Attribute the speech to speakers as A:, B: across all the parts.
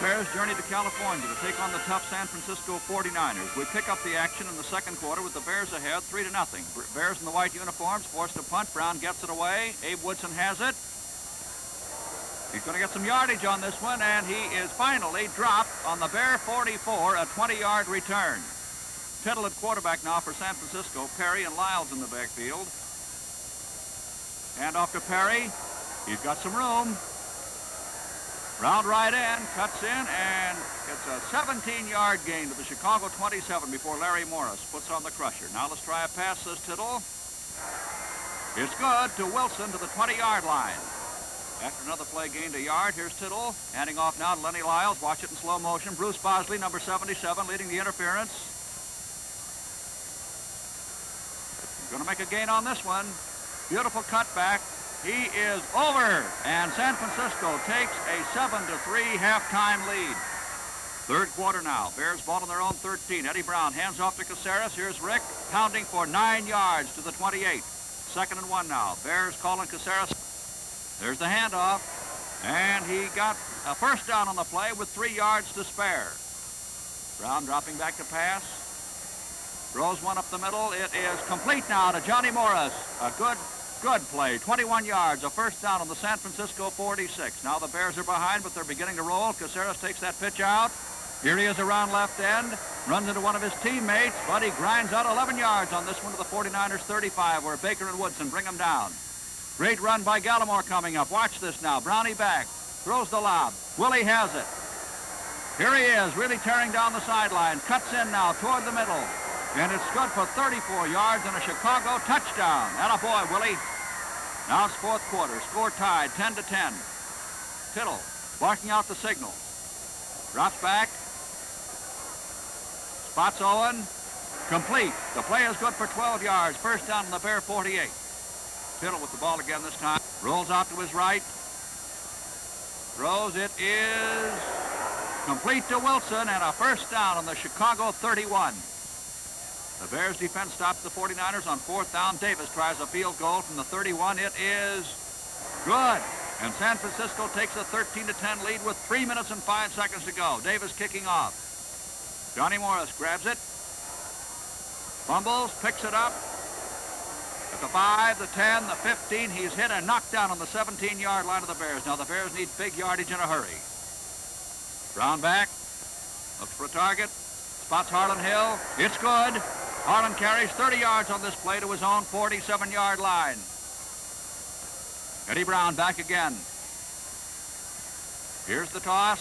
A: Bears journey to California to take on the tough San Francisco 49ers. We pick up the action in the second quarter with the Bears ahead 3-0. Bears in the white uniforms forced a punt. Brown gets it away. Abe Woodson has it. He's going to get some yardage on this one, and he is finally dropped on the Bear 44, a 20-yard return. Tittle at quarterback now for San Francisco. Perry and Lyles in the backfield. Hand off to Perry. He's got some room. Round right end, cuts in, and gets a 17-yard gain to the Chicago 27 before Larry Morris puts on the crusher. Now let's try a pass, says Tittle. It's good to Wilson to the 20-yard line. After another play gained a yard, here's Tittle, handing off now to Lenny Lyles. Watch it in slow motion. Bruce Bosley, number 77, leading the interference. Going to make a gain on this one. Beautiful cutback. He is over, and San Francisco takes a 7-3 halftime lead. Third quarter now. Bears ball on their own 13. Eddie Brown hands off to Caceres. Here's Rick pounding for 9 yards to the 28. 2nd and 1 now. Bears calling Caceres. There's the handoff, and he got a first down on the play with 3 yards to spare. Brown dropping back to pass. Throws one up the middle. It is complete now to Johnny Morris. A good play. 21 yards, a first down on the San Francisco 46. Now the Bears are behind, but they're beginning to roll. Caceres takes that pitch out. Here he is around left end. Runs into one of his teammates, but he grinds out 11 yards on this one to the 49ers 35, where Baker and Woodson bring him down. Great run by Gallimore coming up. Watch this now. Brownie back. Throws the lob. Willie has it. Here he is, really tearing down the sideline. Cuts in now toward the middle. And it's good for 34 yards and a Chicago touchdown. Attaboy, Willie. Now it's fourth quarter. Score tied, 10-10. Tittle barking out the signal. Drops back. Spots Owen. Complete. The play is good for 12 yards. First down on the Bear 48. Tittle with the ball again this time. Rolls out to his right. Throws. It is complete to Wilson, and a first down on the Chicago 31. The Bears defense stops the 49ers on 4th down. Davis tries a field goal from the 31. It is good. And San Francisco takes a 13-10 lead with 3 minutes and 5 seconds to go. Davis kicking off. Johnny Morris grabs it. Fumbles, picks it up. At the 5, the 10, the 15, he's hit and knocked down on the 17-yard line of the Bears. Now the Bears need big yardage in a hurry. Brown back. Looks for a target. Spots Harlan Hill. It's good. Harlan carries 30 yards on this play to his own 47-yard line. Eddie Brown back again. Here's the toss.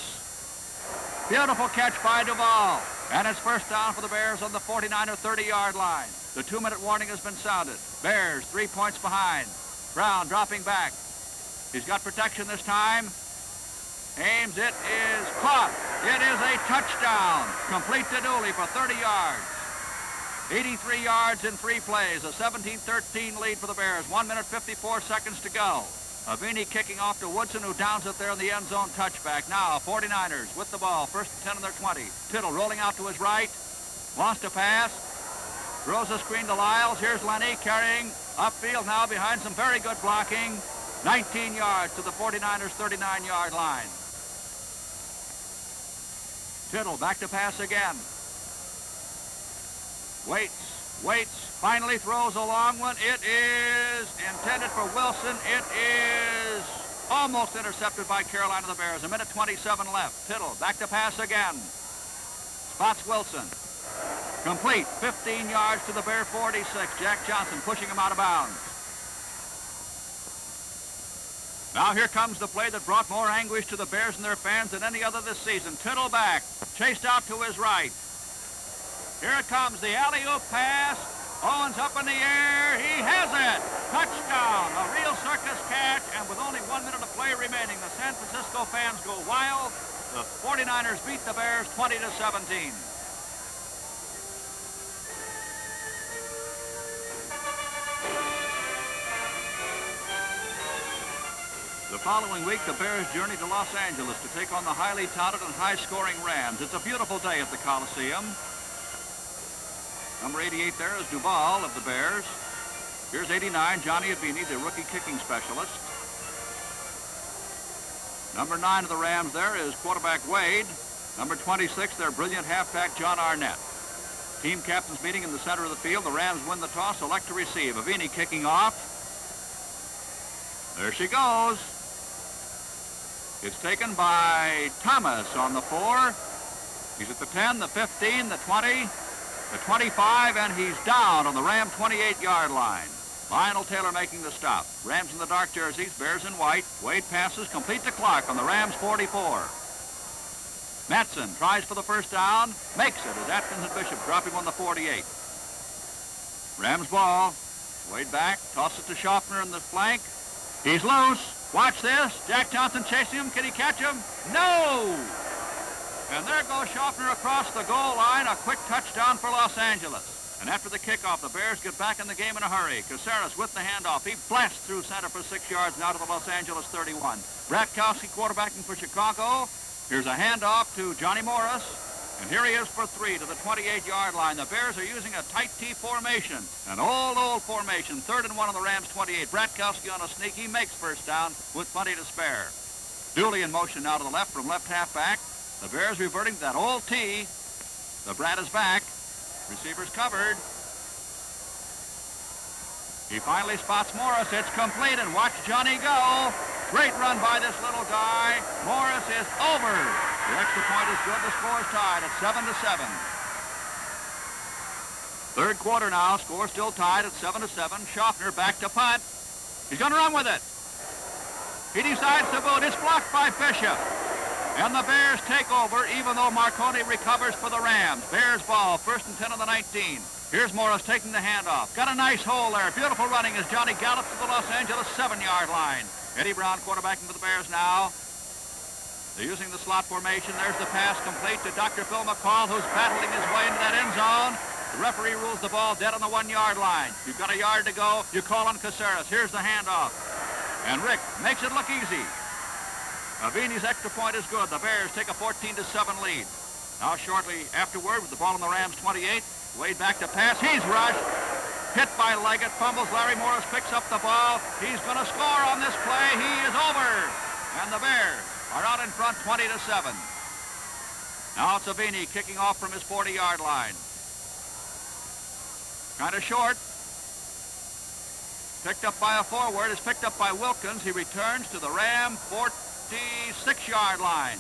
A: Beautiful catch by Duvall. And it's first down for the Bears on the 49er 30-yard line. The 2-minute warning has been sounded. Bears 3 points behind. Brown dropping back. He's got protection this time. Aims. It is caught. It is a touchdown. Complete to Dooley for 30 yards. 83 yards in 3 plays. A 17-13 lead for the Bears. 1 minute 54 seconds to go. Avini kicking off to Woodson, who downs it there in the end zone touchback. Now 49ers with the ball. First and 10 on their 20. Tittle rolling out to his right. Wants to pass. Throws a screen to Lyles. Here's Lenny carrying upfield now behind some very good blocking. 19 yards to the 49ers 39-yard line. Tittle back to pass again. Waits, finally throws a long one. It is intended for Wilson. It is almost intercepted by Carolina the Bears. 1:27 left. Tittle back to pass again. Spots Wilson. Complete. 15 yards to the Bear 46. Jack Johnson pushing him out of bounds. Now here comes the play that brought more anguish to the Bears and their fans than any other this season. Tittle back. Chased out to his right. Here it comes, the alley-oop pass. Owens up in the air. He has it. Touchdown. A real circus catch, and with only 1 minute of play remaining, the San Francisco fans go wild. The 49ers beat the Bears 20-17. The following week, the Bears journey to Los Angeles to take on the highly touted and high-scoring Rams. It's a beautiful day at the Coliseum. Number 88 there is Duvall of the Bears. Here's 89, Johnny Avini, the rookie kicking specialist. Number 9 of the Rams there is quarterback Wade. Number 26, their brilliant halfback John Arnett. Team captains meeting in the center of the field. The Rams win the toss, elect to receive. Avini kicking off. There she goes. It's taken by Thomas on the 4. He's at the 10, the 15, the 20, the 25, and he's down on the Ram 28-yard line. Lionel Taylor making the stop. Rams in the dark jerseys, Bears in white. Wade passes, complete to Clark on the Rams 44. Matson tries for the first down, makes it as Atkins and Bishop drop him on the 48. Rams ball. Wade back, toss it to Schaffner in the flank. He's loose. Watch this. Jack Johnson chasing him. Can he catch him? No! And there goes Schaffner across the goal line. A quick touchdown for Los Angeles. And after the kickoff, the Bears get back in the game in a hurry. Caceres with the handoff. He blasts through center for 6 yards now to the Los Angeles 31. Bratkowski quarterbacking for Chicago. Here's a handoff to Johnny Morris. And here he is for 3 to the 28-yard line. The Bears are using a tight T formation. An old formation. 3rd and 1 on the Rams 28. Bratkowski on a sneak. He makes first down with plenty to spare. Dooley in motion now to the left from left halfback. The Bears reverting to that old T. The Brat is back. Receivers covered. He finally spots Morris. It's complete, and watch Johnny go. Great run by this little guy. Morris is over. The extra point is good. The score is tied at 7-7. Third quarter now. Score still tied at 7-7. Schaffner back to punt. He's going to run with it. He decides to boot. It's blocked by Bishop. And the Bears take over, even though Marconi recovers for the Rams. Bears ball, 1st and 10 on the 19. Here's Morris taking the handoff. Got a nice hole there. Beautiful running as Johnny gallops to the Los Angeles 7-yard line. Eddie Brown quarterbacking for the Bears now. They're using the slot formation. There's the pass complete to Dr. Phil McCall, who's battling his way into that end zone. The referee rules the ball dead on the 1-yard line. You've got a yard to go. You call on Caceres. Here's the handoff. And Rick makes it look easy. Avini's extra point is good. The Bears take a 14-7 lead. Now shortly afterward, with the ball on the Rams 28, Wade back to pass. He's rushed. Hit by Leggett. Fumbles. Larry Morris picks up the ball. He's going to score on this play. He is over. And the Bears are out in front 20-7. Now it's Avini kicking off from his 40-yard line. Kind of short. Picked up by a forward. Is picked up by Wilkins. He returns to the Ram 46-yard line.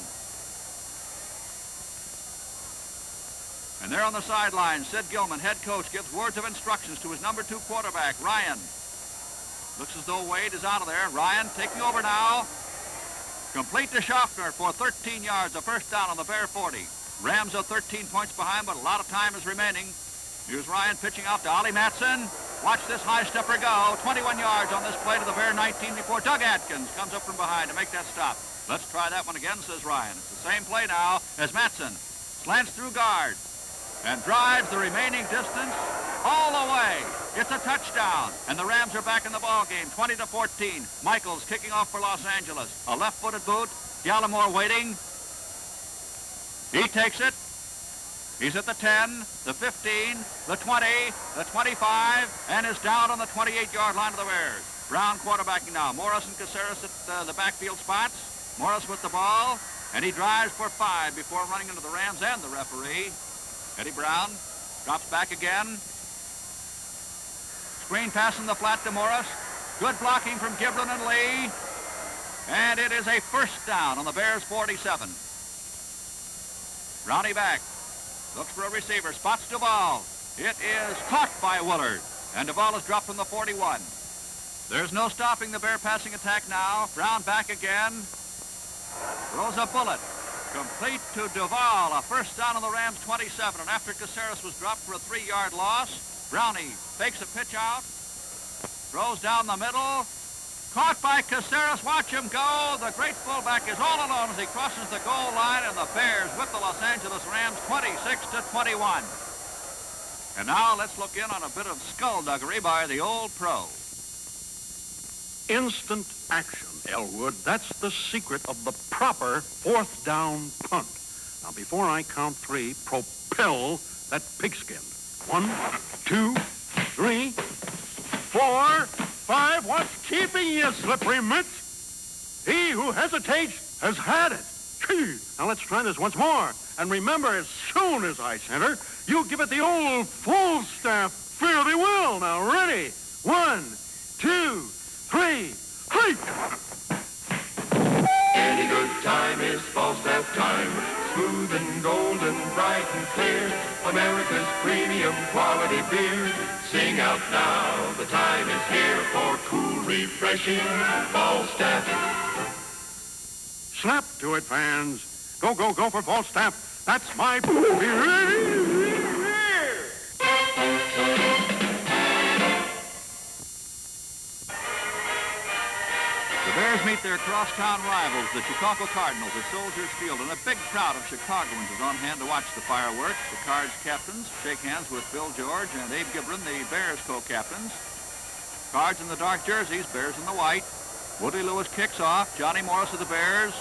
A: And there on the sideline, Sid Gilman, head coach, gives words of instructions to his number 2 quarterback, Ryan. Looks as though Wade is out of there. Ryan taking over now. Complete to Schaffner for 13 yards, a first down on the Bear 40. Rams are 13 points behind, but a lot of time is remaining. Here's Ryan pitching out to Ollie Matson. Watch this high stepper go. 21 yards on this play to the Bear 19 before Doug Atkins comes up from behind to make that stop. Let's try that one again, says Ryan. It's the same play now as Matson slants through guard and drives the remaining distance all the way. It's a touchdown, and the Rams are back in the ball game, 20-14. Michaels kicking off for Los Angeles. A left-footed boot. Gallimore waiting. He takes it. He's at the 10, the 15, the 20, the 25, and is down on the 28-yard line of the Bears. Brown quarterbacking now. Morris and Caceres at the backfield spots. Morris with the ball, and he drives for 5 before running into the Rams and the referee. Eddie Brown drops back again. Screen pass in the flat to Morris. Good blocking from Giblin and Lee. And it is a first down on the Bears 47. Brownie back. Looks for a receiver. Spots Duvall. It is caught by Willard. And Duvall is dropped from the 41. There's no stopping the Bear passing attack now. Brown back again. Throws a bullet. Complete to Duvall. A first down on the Rams 27. And after Caceres was dropped for a 3-yard loss, Brownie fakes a pitch out. Throws down the middle. Caught by Caceres. Watch him go. The great fullback is all alone as he crosses the goal line, and the Bears whip the Los Angeles Rams 26-21. And now let's look in on a bit of skullduggery by the old pro.
B: Instant action, Elwood. That's the secret of the proper 4th down punt. Now, before I count 3, propel that pigskin. 1, 2, 3, 4, 5. What's keeping you, slippery mitts? He who hesitates has had it. Gee, now let's try this once more. And remember, as soon as I center, you give it the old Falstaff fare thee well. Now, ready? 1, 2, 3, hike!
C: Any good time is Falstaff time. Smooth and golden, bright and clear. America's premium quality beer. Sing out now, the time is here for cool, refreshing Falstaff.
B: Slap to it, fans. Go, go, go for Falstaff. That's my beer.
A: The Bears meet their crosstown rivals, the Chicago Cardinals, at Soldiers Field, and a big crowd of Chicagoans is on hand to watch the fireworks. The Cards captains shake hands with Bill George and Abe Gibran, the Bears co-captains. Cards in the dark jerseys, Bears in the white. Woodley Lewis kicks off. Johnny Morris of the Bears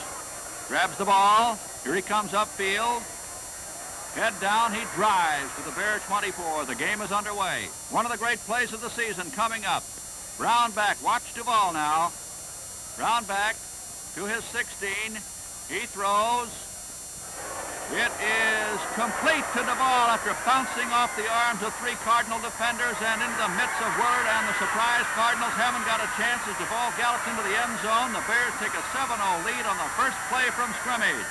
A: grabs the ball. Here he comes upfield. Head down, he drives to the Bear 24. The game is underway. One of the great plays of the season coming up. Brown back, watch Duvall now. Brown back to his 16. He throws. It is complete to Duvall after bouncing off the arms of 3 Cardinal defenders and into the midst of Willard, and the surprise Cardinals haven't got a chance as Duvall gallops into the end zone. The Bears take a 7-0 lead on the first play from scrimmage.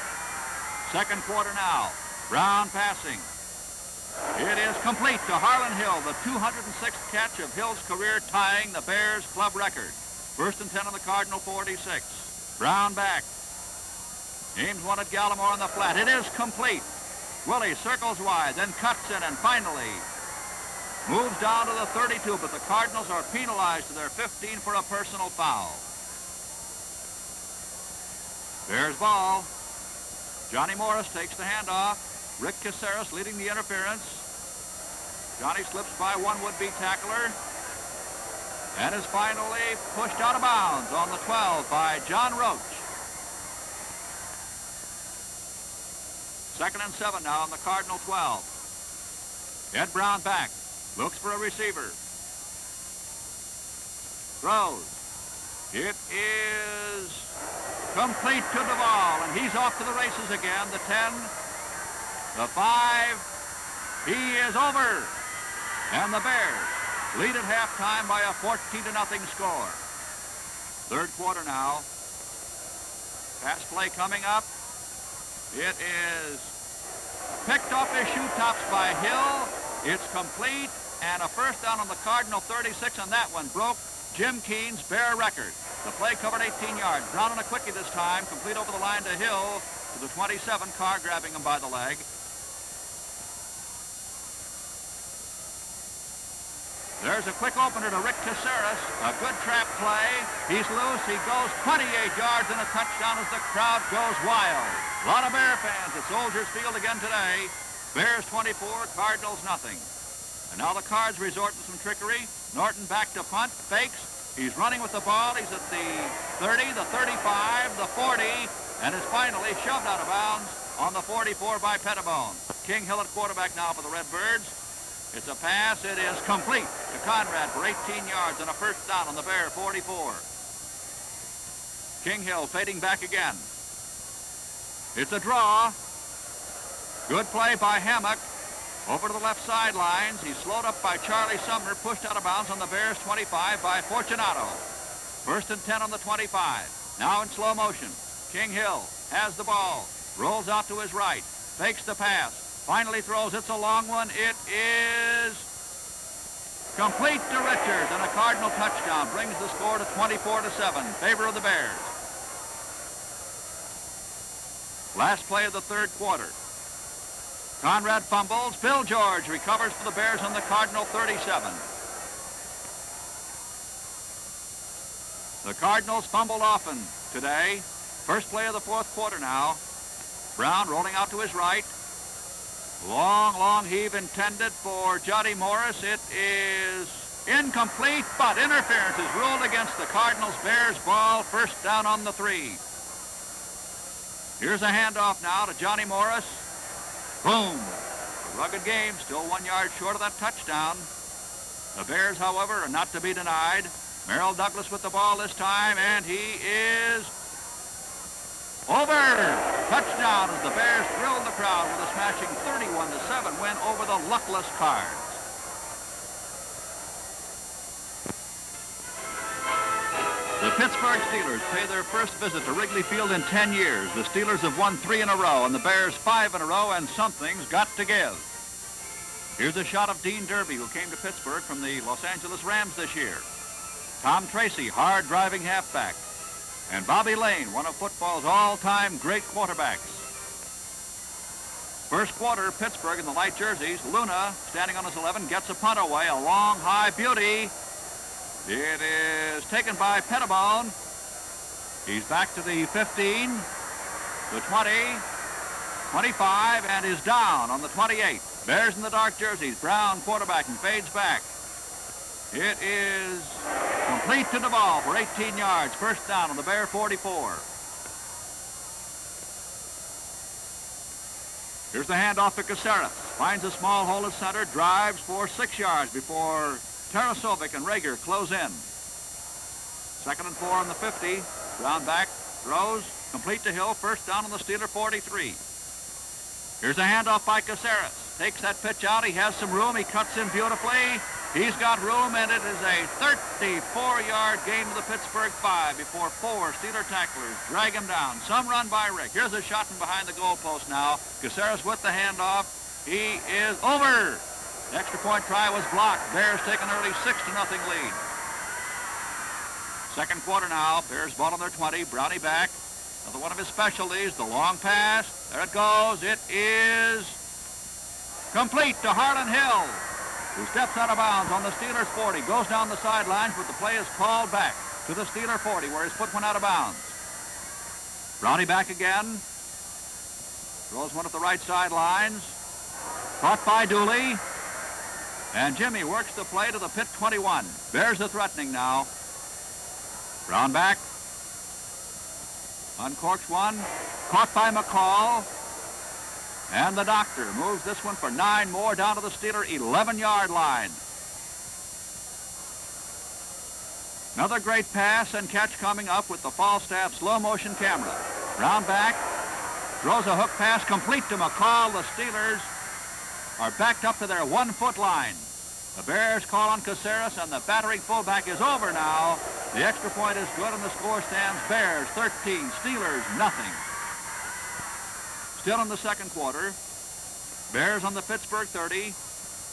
A: Second quarter now. Brown passing. It is complete to Harlan Hill, the 206th catch of Hill's career, tying the Bears club record. First and 10 on the Cardinal 46. Brown back. Aims one at Gallimore on the flat. It is complete. Willie circles wide, then cuts in, and finally moves down to the 32, but the Cardinals are penalized to their 15 for a personal foul. Bears ball. Johnny Morris takes the handoff. Rick Caceres leading the interference. Johnny slips by one would-be tackler and is finally pushed out of bounds on the 12 by John Roach. Second and 7 now on the Cardinal 12. Ed Brown back, looks for a receiver. Throws. It is complete to Duvall, and he's off to the races again. The 10, the 5, he is over. And the Bears lead at halftime by a 14-0 score. Third quarter now. Pass play coming up. It is picked off his shoe tops by Hill. It's complete, and a first down on the Cardinal 36, and that one broke Jim Keene's Bear record. The play covered 18 yards. Brown on a quickie this time, complete over the line to Hill, to the 27, Carr grabbing him by the leg. There's a quick opener to Rick Caceres. A good trap play. He's loose. He goes 28 yards and a touchdown as the crowd goes wild. A lot of Bear fans at Soldiers Field again today. Bears 24, Cardinals nothing. And now the Cards resort to some trickery. Norton back to punt, fakes. He's running with the ball. He's at the 30, the 35, the 40, and is finally shoved out of bounds on the 44 by Pettibone. King Hill at quarterback now for the Redbirds. It's a pass. It is complete to Conrad for 18 yards and a first down on the Bear 44. King Hill fading back again. It's a draw. Good play by Hammock. Over to the left sidelines. He's slowed up by Charlie Sumner, pushed out of bounds on the Bears 25 by Fortunato. First and 10 on the 25. Now in slow motion. King Hill has the ball. Rolls out to his right. Fakes the pass. Finally throws. It's a long one. It is complete to Richards, and a Cardinal touchdown brings the score to 24-7 in favor of the Bears. Last play of the third quarter. Conrad fumbles. Bill George recovers for the Bears on the Cardinal 37. The Cardinals fumbled often today. First play of the fourth quarter now. Brown rolling out to his right. Long heave intended for Johnny Morris. It is incomplete, but interference is ruled against the Cardinals. Bears ball, first down on the 3. Here's a handoff now to Johnny Morris. Boom. A rugged game, still 1 yard short of that touchdown. The Bears, however, are not to be denied. Merrill Douglas with the ball this time, and he is over Touchdown as the Bears thrilled the crowd with a smashing 31-7 win over the luckless Cards. The Pittsburgh Steelers pay their first visit to Wrigley Field in 10 years. The Steelers have won 3 in a row, and the Bears 5 in a row, and something's got to give. Here's a shot of Dean Derby, who came to Pittsburgh from the Los Angeles Rams this year. Tom Tracy, hard-driving halfback. And Bobby Lane, one of football's all-time great quarterbacks. First quarter, Pittsburgh in the light jerseys. Luna, standing on his 11, gets a punt away. A long, high beauty. It is taken by Pettibone. He's back to the 15, the 20, 25, and is down on the 28. Bears in the dark jerseys. Brown quarterbacking, fades back. It is complete to the ball for 18 yards. First down on the Bear 44. Here's the handoff to Caceres. Finds a small hole at center, drives for 6 yards before Tarasovic and Rager close in. 2nd and 4 on the 50. Brown back, throws, complete to Hill. First down on the Steeler 43. Here's a handoff by Caceres. Takes that pitch out. He has some room. He cuts in beautifully. He's got room, and it is a 34-yard gain to the Pittsburgh 5 before 4 Steeler tacklers drag him down. Some run by Rick. Here's a shot from behind the goalpost now. Caceres with the handoff. He is over. The extra point try was blocked. Bears take an early 6-0 lead. Second quarter now. Bears ball on their 20. Brownie back. Another one of his specialties, the long pass. There it goes. It is complete to Harlan Hill, who steps out of bounds on the Steelers' 40, goes down the sidelines, but the play is called back to the Steeler 40, where his foot went out of bounds. Brownie back again. Throws one at the right sidelines. Caught by Dooley. And Jimmy works the play to the Pitt 21. Bears are threatening now. Brown back. Uncorks one. Caught by McCall. And the doctor moves this one for 9 more down to the Steeler 11-yard line. Another great pass and catch coming up with the Falstaff slow-motion camera. Brown back, throws a hook pass complete to McCall. The Steelers are backed up to their 1-foot line. The Bears call on Caceres, and the battering fullback is over now. The extra point is good, and the score stands Bears 13, Steelers nothing. Still in the second quarter. Bears on the Pittsburgh 30,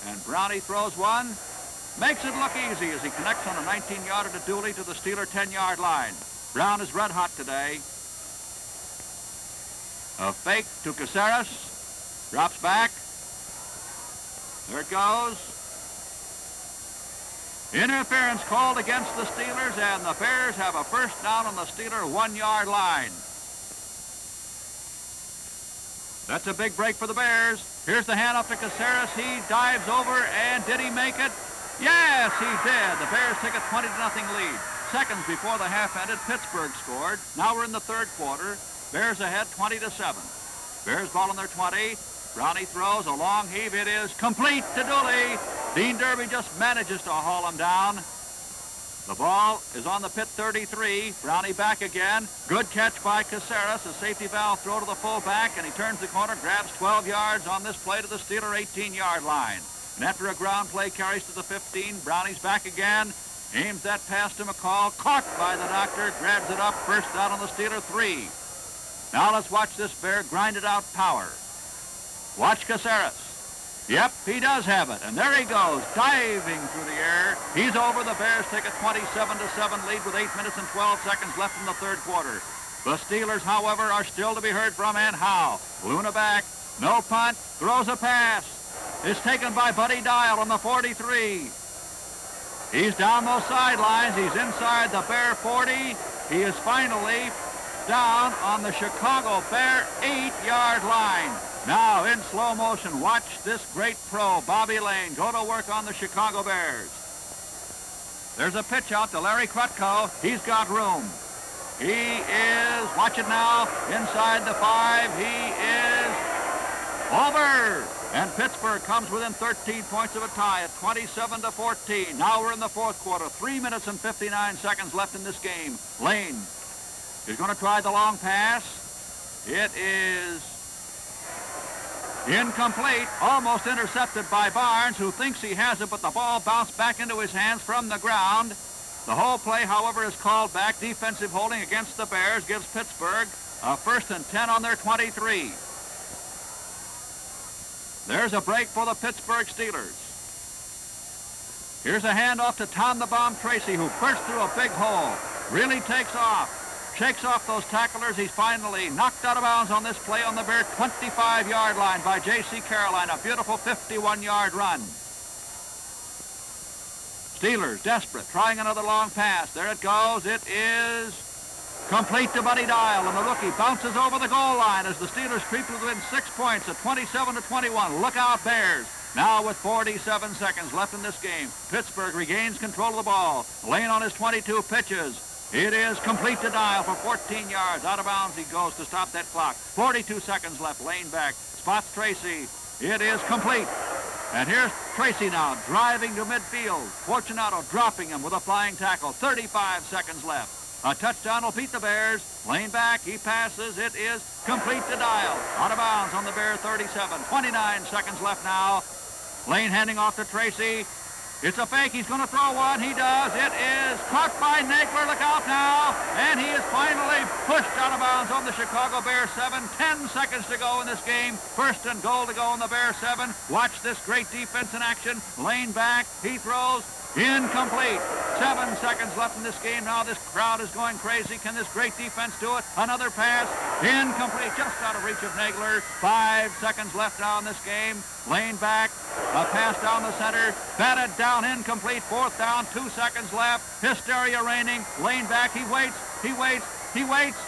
A: and Brownie throws one. Makes it look easy as he connects on a 19-yarder to Dooley to the Steeler 10-yard line. Brown is red hot today. A fake to Caceres. Drops back. There it goes. Interference called against the Steelers, and the Bears have a first down on the Steeler 1-yard line. That's a big break for the Bears. Here's the handoff to Caceres. He dives over, and did he make it? Yes, he did. The Bears take a 20-0 lead. Seconds before the half ended, Pittsburgh scored. Now we're in the third quarter. Bears ahead 20-7. Bears ball on their 20. Brownie throws a long heave. It is complete to Dooley. Dean Derby just manages to haul him down. The ball is on the Pitt 33. Brownie back again. Good catch by Caceres. A safety valve throw to the fullback, and he turns the corner, grabs 12 yards on this play to the Steeler 18-yard line. And after a ground play carries to the 15, Brownie's back again. Aims that pass to McCall. Caught by the doctor. Grabs it up. First down on the Steeler 3. Now let's watch this Bear grind it out power. Watch Caceres. Yep, he does have it, and there he goes, diving through the air. He's over. The Bears take a 27-7 lead with 8 minutes and 12 seconds left in the third quarter. The Steelers, however, are still to be heard from, and how. Luna back, no punt, throws a pass. It's taken by Buddy Dial on the 43. He's down those sidelines. He's inside the Bear 40. He is finally down on the Chicago Bear 8-yard line. Now, in slow motion, watch this great pro, Bobby Lane, go to work on the Chicago Bears. There's a pitch out to Larry Krutko. He's got room. He is, watch it now, inside the 5. He is over. And Pittsburgh comes within 13 points of a tie at 27-14. Now we're in the fourth quarter. 3 minutes and 59 seconds left in this game. Lane is going to try the long pass. It is incomplete, almost intercepted by Barnes, who thinks he has it, but the ball bounced back into his hands from the ground. The whole play, however, is called back. Defensive holding against the Bears gives Pittsburgh a 1st and 10 on their 23. There's a break for the Pittsburgh Steelers. Here's a handoff to Tom the Bomb Tracy, who bursts through a big hole, really takes off. Shakes off those tacklers. He's finally knocked out of bounds on this play on the Bear 25-yard line by J.C. Caroline. A beautiful 51-yard run. Steelers desperate, trying another long pass. There it goes. It is complete to Buddy Dial, and the rookie bounces over the goal line as the Steelers creep within 6 points at 27-21. Look out, Bears. Now with 47 seconds left in this game, Pittsburgh regains control of the ball. Lane on his 22 pitches. It is complete to Dial for 14 yards. Out of bounds he goes to stop that clock. 42 seconds left. Lane back. Spots Tracy. It is complete. And here's Tracy now driving to midfield. Fortunato dropping him with a flying tackle. 35 seconds left. A touchdown will beat the Bears. Lane back. He passes. It is complete to Dial. Out of bounds on the Bear 37. 29 seconds left now. Lane handing off to Tracy. It's a fake. He's going to throw one. He does. It is caught by Nagler. Look out now. And he is finally pushed out of bounds on the Chicago Bears 7. 10 seconds to go in this game. 1st and goal to go on the Bears 7. Watch this great defense in action. Lane back. He throws. Incomplete. 7 seconds left in this game. Now this crowd is going crazy. Can this great defense do it? Another pass. Incomplete. Just out of reach of Nagler. 5 seconds left now in this game. Lane back. A pass down the center. Batted down. Incomplete. 4th down. 2 seconds left. Hysteria reigning. Lane back. He waits. He waits. He waits.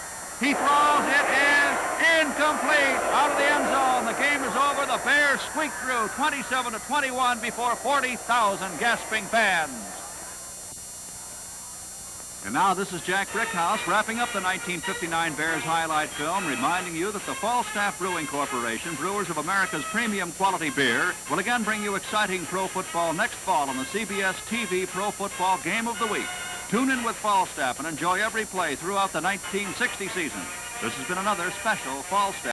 A: He throws. It is incomplete. Out of the end zone. The game is over. The Bears squeak through 27-21 before 40,000 gasping fans. And now this is Jack Brickhouse wrapping up the 1959 Bears highlight film, reminding you that the Falstaff Brewing Corporation, brewers of America's premium quality beer, will again bring you exciting pro football next fall on the CBS TV Pro Football Game of the Week. Tune in with Falstaff and enjoy every play throughout the 1960 season. This has been another special Falstaff